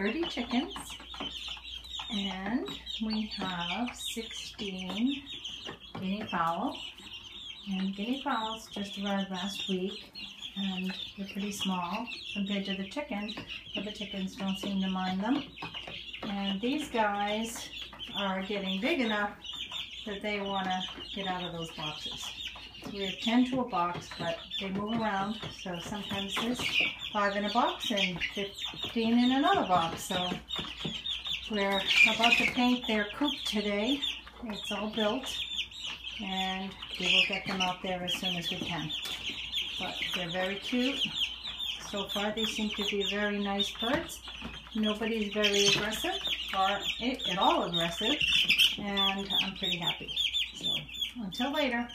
30 chickens, and we have 16 guinea fowl. And guinea fowls just arrived last week, and they're pretty small compared to the chickens, but the chickens don't seem to mind them. And these guys are getting big enough that they want to get out of those boxes. We have 10 to a box, but they move around, so sometimes there's 5 in a box and 15 in another box. So we're about to paint their coop today. It's all built, and we will get them out there as soon as we can. But they're very cute. So far they seem to be very nice birds. Nobody's very aggressive or at all aggressive, and I'm pretty happy. So until later.